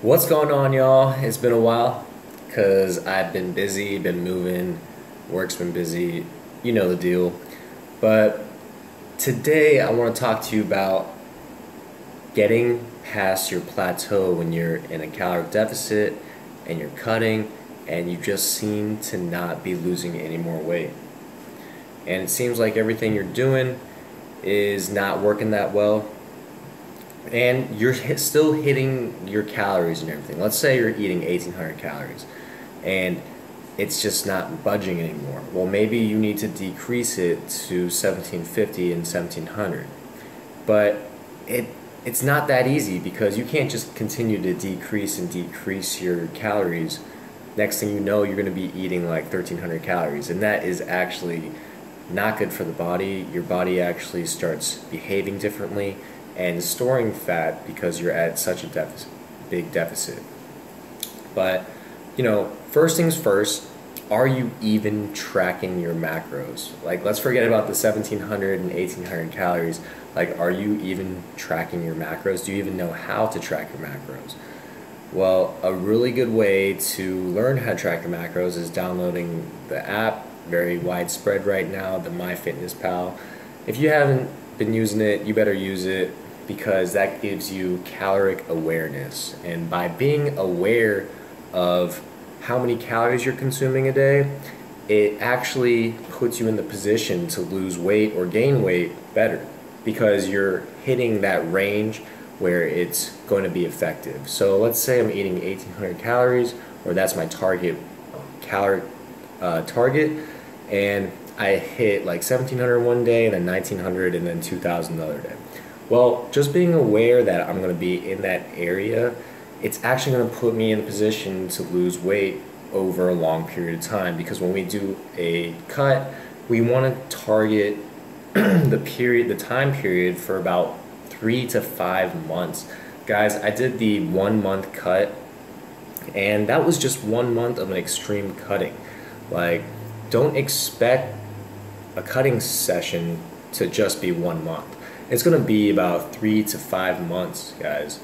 What's going on, y'all? It's been a while because I've been busy, been moving, work's been busy, you know the deal. But today I want to talk to you about getting past your plateau when you're in a caloric deficit and you're cutting and you just seem to not be losing any more weight. And it seems like everything you're doing is not working that well and you're still hitting your calories and everything. Let's say you're eating 1,800 calories and it's just not budging anymore. Well, maybe you need to decrease it to 1,750 and 1,700. But it's not that easy because you can't just continue to decrease and decrease your calories. Next thing you know, you're going to be eating like 1,300 calories, and that is actually not good for the body. Your body actually starts behaving differently and storing fat because you're at such a big deficit. But, first things first, are you even tracking your macros? Like, let's forget about the 1,700 and 1,800 calories. Like, are you even tracking your macros? Do you even know how to track your macros? Well, a really good way to learn how to track your macros is downloading the app, very widespread right now, the MyFitnessPal. If you haven't been using it, you better use it because that gives you caloric awareness. And by being aware of how many calories you're consuming a day, it actually puts you in the position to lose weight or gain weight better because you're hitting that range where it's going to be effective. So let's say I'm eating 1,800 calories, or that's my target calorie target, and I hit like 1,700 one day, and then 1,900, and then 2,000 the other day. Well, just being aware that I'm going to be in that area, it's actually going to put me in a position to lose weight over a long period of time, because when we do a cut, we want to target the time period for about 3 to 5 months. Guys, I did the 1 month cut, and that was just 1 month of an extreme cutting. Like, don't expect a cutting session to just be 1 month. It's going to be about 3 to 5 months, guys.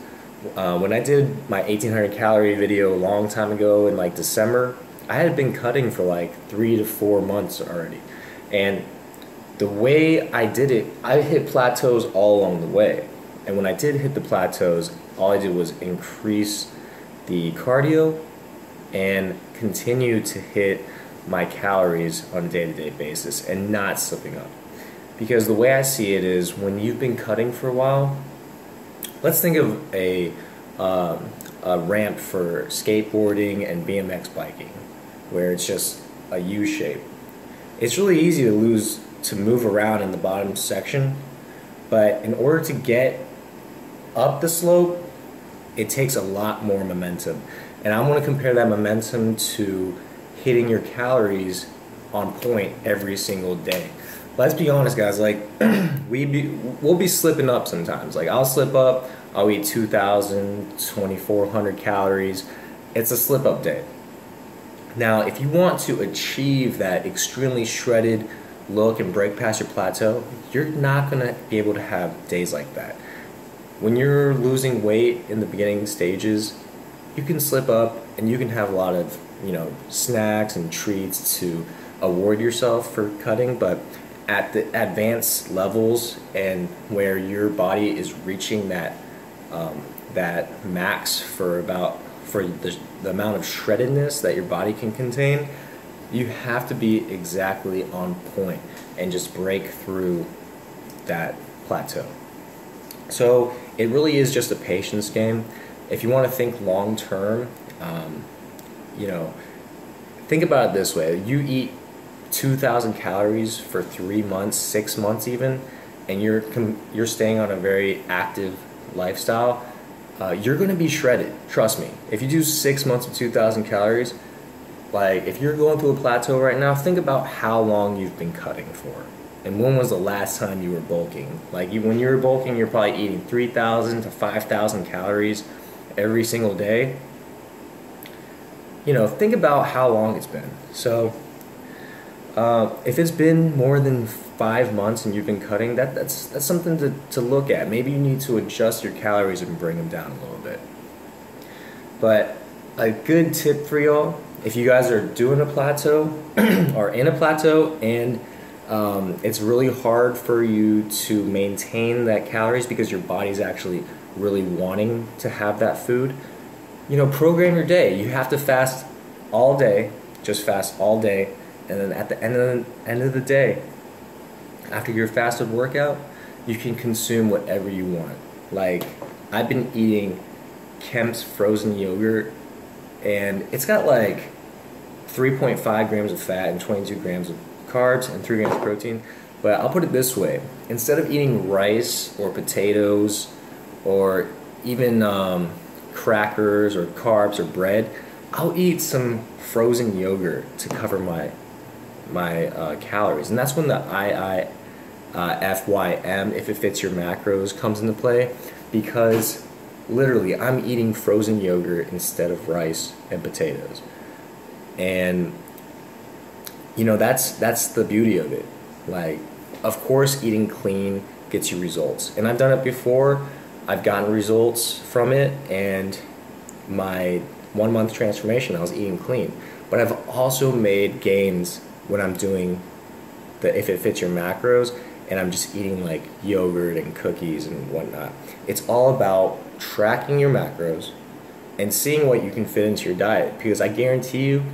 When I did my 1,800 calorie video a long time ago in like December, I had been cutting for like 3 to 4 months already. And the way I did it, I hit plateaus all along the way. And when I did hit the plateaus, all I did was increase the cardio and continue to hit my calories on a day-to-day basis and not slipping up. Because the way I see it is, when you've been cutting for a while, let's think of a ramp for skateboarding and BMX biking, where it's just a U shape. It's really easy to move around in the bottom section, but in order to get up the slope, it takes a lot more momentum. And I want to compare that momentum to hitting your calories on point every single day. Let's be honest, guys, like we'll be slipping up sometimes. Like, I'll slip up, I'll eat 2,000, 2,400 calories. It's a slip up day. Now, if you want to achieve that extremely shredded look and break past your plateau, you're not gonna be able to have days like that. When you're losing weight in the beginning stages, you can slip up and you can have a lot of, snacks and treats to award yourself for cutting, but at the advanced levels and where your body is reaching that max for the amount of shreddedness that your body can contain, you have to be exactly on point and just break through that plateau. So it really is just a patience game. If you want to think long term, think about it this way: you eat 2,000 calories for 3 months, 6 months even, and you're staying on a very active lifestyle, you're going to be shredded. Trust me. If you do 6 months of 2,000 calories, like, if you're going through a plateau right now, think about how long you've been cutting for. And when was the last time you were bulking? Like, when you were bulking, you're probably eating 3,000 to 5,000 calories every single day. Think about how long it's been. So if it's been more than 5 months and you've been cutting, that's something to look at. Maybe you need to adjust your calories and bring them down a little bit. But a good tip for y'all, if you guys are doing a plateau or in a plateau and it's really hard for you to maintain that calories because your body's actually really wanting to have that food, program your day. You have to fast all day, just fast all day, and then at the end of the day, after your fasted workout, you can consume whatever you want. Like, I've been eating Kemp's frozen yogurt, and it's got like 3.5 grams of fat and 22 grams of carbs and 3 grams of protein. But I'll put it this way: instead of eating rice or potatoes or even crackers or carbs or bread, I'll eat some frozen yogurt to cover my calories. And that's when the IIFYM, if it fits your macros, comes into play, because literally I'm eating frozen yogurt instead of rice and potatoes. And that's the beauty of it. Like, of course eating clean gets you results, and I've done it before. I've gotten results from it, and my 1 month transformation, I was eating clean. But I've also made gains when I'm doing the if it fits your macros, and I'm just eating like yogurt and cookies and whatnot. It's all about tracking your macros and seeing what you can fit into your diet, because I guarantee you,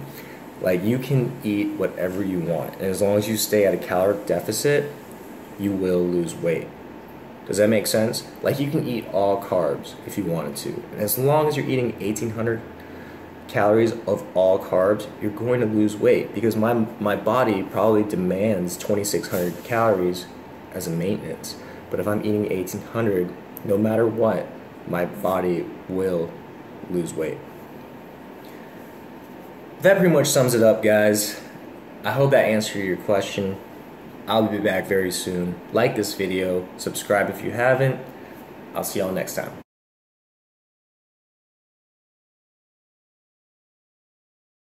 like, you can eat whatever you want, and as long as you stay at a caloric deficit, you will lose weight. Does that make sense? Like, you can eat all carbs if you wanted to, and as long as you're eating 1,800 calories of all carbs, you're going to lose weight, because my body probably demands 2,600 calories as a maintenance. But if I'm eating 1,800, no matter what, my body will lose weight. That pretty much sums it up, guys. I hope that answered your question. I'll be back very soon. Like this video, subscribe if you haven't. I'll see y'all next time.